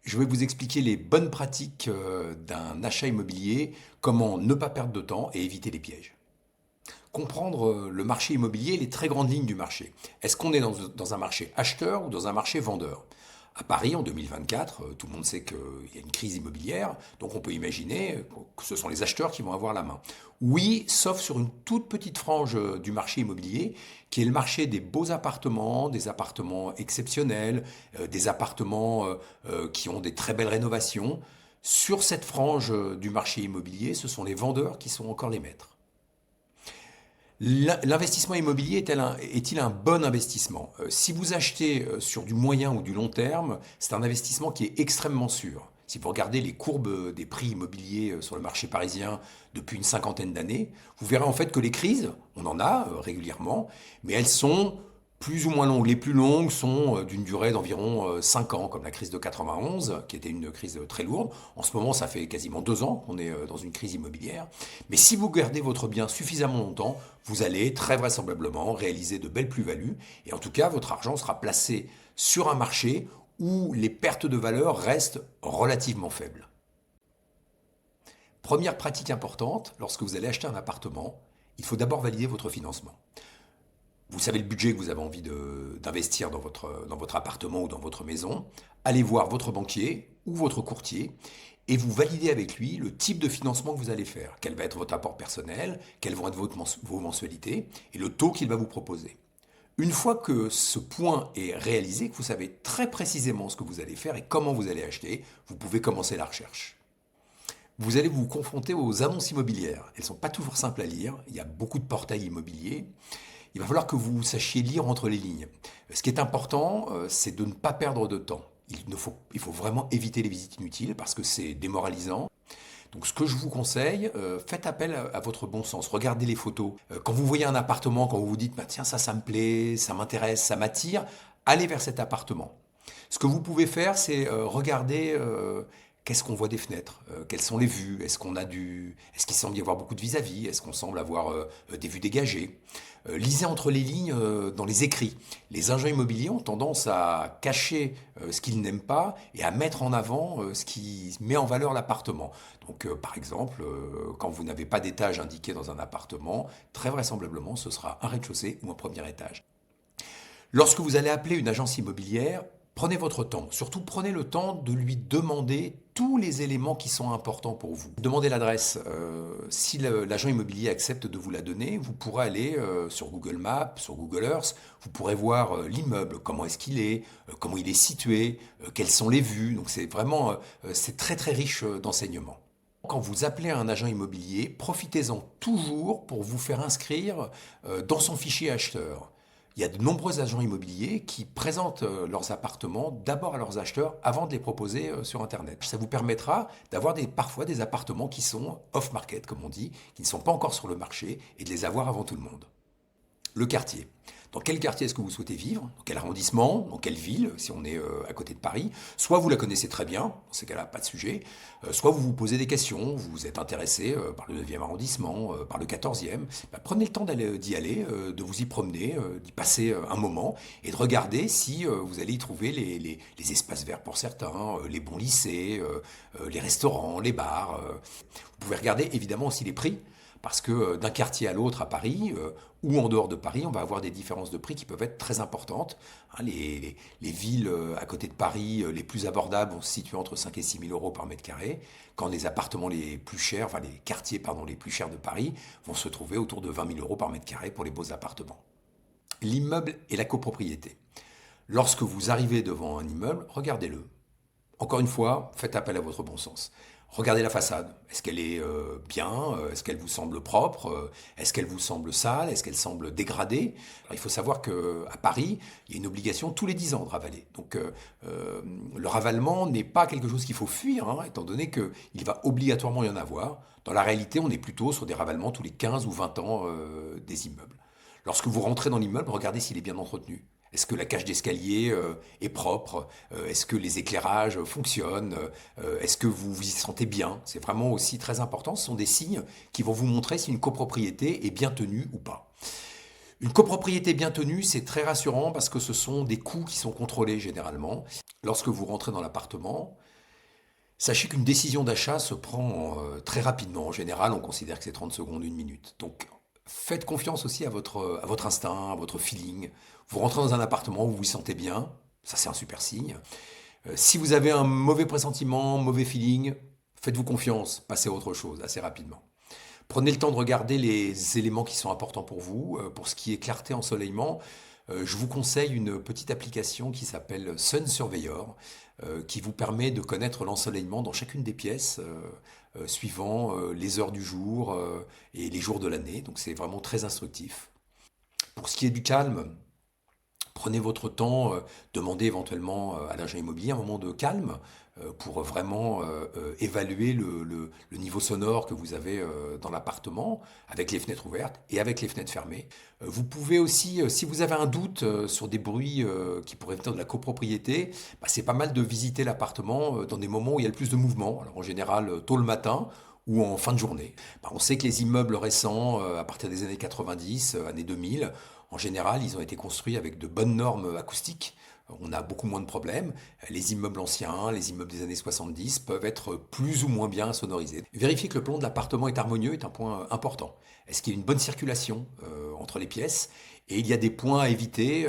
Je vais vous expliquer les bonnes pratiques d'un achat immobilier, comment ne pas perdre de temps et éviter les pièges. Comprendre le marché immobilier, les très grandes lignes du marché. Est-ce qu'on est dans un marché acheteur ou dans un marché vendeur? À Paris, en 2024, tout le monde sait qu'il y a une crise immobilière, donc on peut imaginer que ce sont les acheteurs qui vont avoir la main. Oui, sauf sur une toute petite frange du marché immobilier, qui est le marché des beaux appartements, des appartements exceptionnels, des appartements qui ont des très belles rénovations. Sur cette frange du marché immobilier, ce sont les vendeurs qui sont encore les maîtres. L'investissement immobilier est-il un bon investissement? Si vous achetez sur du moyen ou du long terme, c'est un investissement qui est extrêmement sûr. Si vous regardez les courbes des prix immobiliers sur le marché parisien depuis une cinquantaine d'années, vous verrez en fait que les crises, on en a régulièrement, mais elles sont plus ou moins longues. Les plus longues sont d'une durée d'environ 5 ans, comme la crise de 91, qui était une crise très lourde. En ce moment, ça fait quasiment 2 ans qu'on est dans une crise immobilière. Mais si vous gardez votre bien suffisamment longtemps, vous allez très vraisemblablement réaliser de belles plus-values. Et en tout cas, votre argent sera placé sur un marché où les pertes de valeur restent relativement faibles. Première pratique importante, lorsque vous allez acheter un appartement, il faut d'abord valider votre financement. Vous savez le budget que vous avez envie d'investir dans votre appartement ou dans votre maison. Allez voir votre banquier ou votre courtier et vous validez avec lui le type de financement que vous allez faire. Quel va être votre apport personnel, quelles vont être vos mensualités et le taux qu'il va vous proposer. Une fois que ce point est réalisé, que vous savez très précisément ce que vous allez faire et comment vous allez acheter, vous pouvez commencer la recherche. Vous allez vous confronter aux annonces immobilières. Elles ne sont pas toujours simples à lire. Il y a beaucoup de portails immobiliers. Il va falloir que vous sachiez lire entre les lignes. Ce qui est important, c'est de ne pas perdre de temps. Il faut vraiment éviter les visites inutiles parce que c'est démoralisant. Donc ce que je vous conseille, faites appel à votre bon sens. Regardez les photos. Quand vous voyez un appartement, quand vous vous dites, bah, tiens, ça me plaît, ça m'intéresse, ça m'attire, allez vers cet appartement. Ce que vous pouvez faire, c'est regarder qu'est-ce qu'on voit des fenêtres, quelles sont les vues, est-ce qu'il semble y avoir beaucoup de vis-à-vis, est-ce qu'on semble avoir des vues dégagées. Lisez entre les lignes dans les écrits. Les agents immobiliers ont tendance à cacher ce qu'ils n'aiment pas et à mettre en avant ce qui met en valeur l'appartement. Donc, par exemple, quand vous n'avez pas d'étage indiqué dans un appartement, très vraisemblablement, ce sera un rez-de-chaussée ou un premier étage. Lorsque vous allez appeler une agence immobilière, prenez votre temps. Surtout, prenez le temps de lui demander tous les éléments qui sont importants pour vous. Demandez l'adresse. Si l'agent immobilier accepte de vous la donner, vous pourrez aller sur Google Maps, sur Google Earth. Vous pourrez voir l'immeuble, comment est-ce qu'il est, comment il est situé, quelles sont les vues. Donc c'est vraiment, c'est très très riche d'enseignements. Quand vous appelez un agent immobilier, profitez-en toujours pour vous faire inscrire dans son fichier acheteur. Il y a de nombreux agents immobiliers qui présentent leurs appartements d'abord à leurs acheteurs avant de les proposer sur Internet. Ça vous permettra d'avoir parfois des appartements qui sont off-market, comme on dit, qui ne sont pas encore sur le marché, et de les avoir avant tout le monde. Le quartier. Dans quel quartier est-ce que vous souhaitez vivre? Dans quel arrondissement? Dans quelle ville, si on est à côté de Paris? Soit vous la connaissez très bien, dans ces cas-là, pas de sujet. Soit vous vous posez des questions, vous êtes intéressé par le 9e arrondissement, par le 14e. Bah, prenez le temps d'y aller, de vous y promener, d'y passer un moment et de regarder si vous allez y trouver les espaces verts pour certains, les bons lycées, les restaurants, les bars. Vous pouvez regarder évidemment aussi les prix. Parce que d'un quartier à l'autre à Paris, ou en dehors de Paris, on va avoir des différences de prix qui peuvent être très importantes. Hein, les villes à côté de Paris les plus abordables vont se situer entre 5 et 6 000 euros par mètre carré, quand les appartements les plus chers, enfin les quartiers pardon, les plus chers de Paris vont se trouver autour de 20 000 euros par mètre carré pour les beaux appartements. L'immeuble et la copropriété. Lorsque vous arrivez devant un immeuble, regardez-le. Encore une fois, faites appel à votre bon sens. Regardez la façade. Est-ce qu'elle est bien? Est-ce qu'elle vous semble propre? Est-ce qu'elle vous semble sale? Est-ce qu'elle semble dégradée? Alors, il faut savoir qu'à Paris, il y a une obligation tous les 10 ans de ravaler. Donc le ravalement n'est pas quelque chose qu'il faut fuir, hein, étant donné qu'il va obligatoirement y en avoir. Dans la réalité, on est plutôt sur des ravalements tous les 15 ou 20 ans des immeubles. Lorsque vous rentrez dans l'immeuble, regardez s'il est bien entretenu. Est-ce que la cage d'escalier est propre? Est-ce que les éclairages fonctionnent? Est-ce que vous vous y sentez bien? C'est vraiment aussi très important. Ce sont des signes qui vont vous montrer si une copropriété est bien tenue ou pas. Une copropriété bien tenue, c'est très rassurant parce que ce sont des coûts qui sont contrôlés généralement. Lorsque vous rentrez dans l'appartement, sachez qu'une décision d'achat se prend très rapidement. En général, on considère que c'est 30 secondes, une minute. Donc faites confiance aussi à votre instinct, à votre feeling. Vous rentrez dans un appartement, vous vous sentez bien, ça c'est un super signe. Si vous avez un mauvais pressentiment, mauvais feeling, faites-vous confiance, passez à autre chose assez rapidement. Prenez le temps de regarder les éléments qui sont importants pour vous. Pour ce qui est clarté, ensoleillement, je vous conseille une petite application qui s'appelle Sun Surveyor, qui vous permet de connaître l'ensoleillement dans chacune des pièces, suivant les heures du jour et les jours de l'année. Donc c'est vraiment très instructif. Pour ce qui est du calme, prenez votre temps, demandez éventuellement à l'agent immobilier un moment de calme pour vraiment évaluer le niveau sonore que vous avez dans l'appartement, avec les fenêtres ouvertes et avec les fenêtres fermées. Vous pouvez aussi, si vous avez un doute sur des bruits qui pourraient venir de la copropriété, bah, c'est pas mal de visiter l'appartement dans des moments où il y a le plus de mouvement. Alors en général, tôt le matin ou en fin de journée. Bah, on sait que les immeubles récents, à partir des années 90, années 2000, en général, ils ont été construits avec de bonnes normes acoustiques. On a beaucoup moins de problèmes. Les immeubles anciens, les immeubles des années 70 peuvent être plus ou moins bien sonorisés. Vérifier que le plan de l'appartement est harmonieux est un point important. Est-ce qu'il y a une bonne circulation entre les pièces? Et il y a des points à éviter,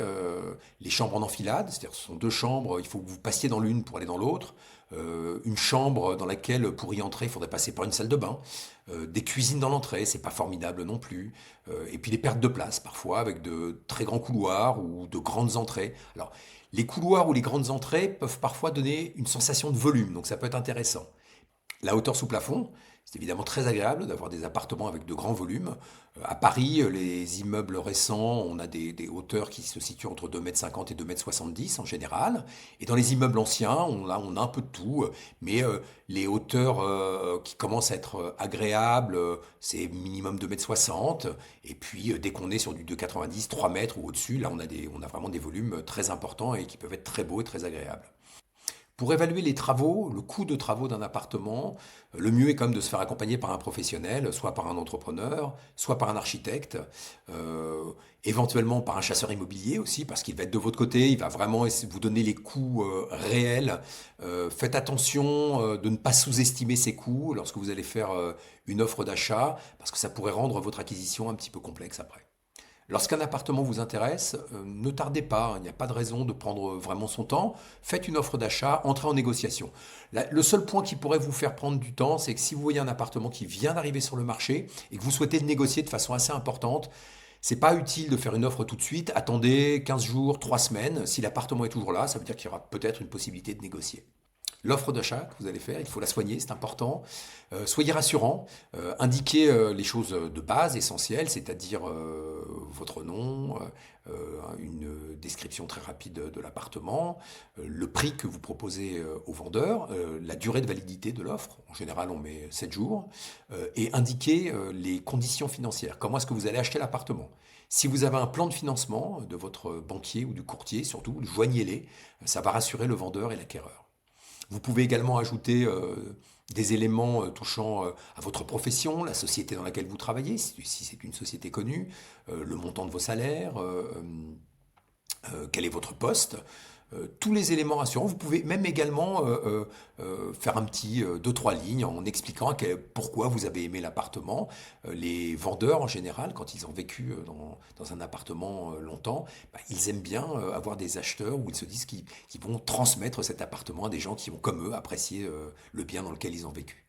les chambres en enfilade, c'est-à-dire ce sont deux chambres, il faut que vous passiez dans l'une pour aller dans l'autre. Une chambre dans laquelle, pour y entrer, il faudrait passer par une salle de bain. Des cuisines dans l'entrée, c'est pas formidable non plus. Et puis les pertes de place, parfois, avec de très grands couloirs ou de grandes entrées. Alors, les couloirs ou les grandes entrées peuvent parfois donner une sensation de volume, donc ça peut être intéressant. La hauteur sous plafond, c'est évidemment très agréable d'avoir des appartements avec de grands volumes. À Paris, les immeubles récents, on a des hauteurs qui se situent entre 2,50 m et 2,70 m en général. Et dans les immeubles anciens, on a un peu de tout. Mais les hauteurs qui commencent à être agréables, c'est minimum 2,60 m. Et puis dès qu'on est sur du 2,90 m, 3 mètres ou au-dessus, là on a vraiment des volumes très importants et qui peuvent être très beaux et très agréables. Pour évaluer les travaux, le coût de travaux d'un appartement, le mieux est quand même de se faire accompagner par un professionnel, soit par un entrepreneur, soit par un architecte, éventuellement par un chasseur immobilier aussi, parce qu'il va être de votre côté, il va vraiment vous donner les coûts réels. Faites attention de ne pas sous-estimer ces coûts lorsque vous allez faire une offre d'achat, parce que ça pourrait rendre votre acquisition un petit peu complexe après. Lorsqu'un appartement vous intéresse, ne tardez pas, hein, il n'y a pas de raison de prendre vraiment son temps. Faites une offre d'achat, entrez en négociation. Le seul point qui pourrait vous faire prendre du temps, c'est que si vous voyez un appartement qui vient d'arriver sur le marché et que vous souhaitez le négocier de façon assez importante, c'est pas utile de faire une offre tout de suite. Attendez 15 jours, 3 semaines. Si l'appartement est toujours là, ça veut dire qu'il y aura peut-être une possibilité de négocier. L'offre d'achat que vous allez faire, il faut la soigner, c'est important. Soyez rassurant, indiquez les choses de base, essentielles, c'est-à-dire votre nom, une description très rapide de l'appartement, le prix que vous proposez au vendeur, la durée de validité de l'offre, en général on met 7 jours, et indiquez les conditions financières, comment est-ce que vous allez acheter l'appartement. Si vous avez un plan de financement de votre banquier ou du courtier, surtout, joignez-les, ça va rassurer le vendeur et l'acquéreur. Vous pouvez également ajouter des éléments touchant à votre profession, la société dans laquelle vous travaillez, si c'est une société connue, le montant de vos salaires, quel est votre poste, tous les éléments rassurants. Vous pouvez même également faire un petit deux trois lignes en expliquant pourquoi vous avez aimé l'appartement. Les vendeurs, en général, quand ils ont vécu dans un appartement longtemps, bah, ils aiment bien avoir des acheteurs où ils se disent qu'ils vont transmettre cet appartement à des gens qui ont, comme eux, apprécié le bien dans lequel ils ont vécu.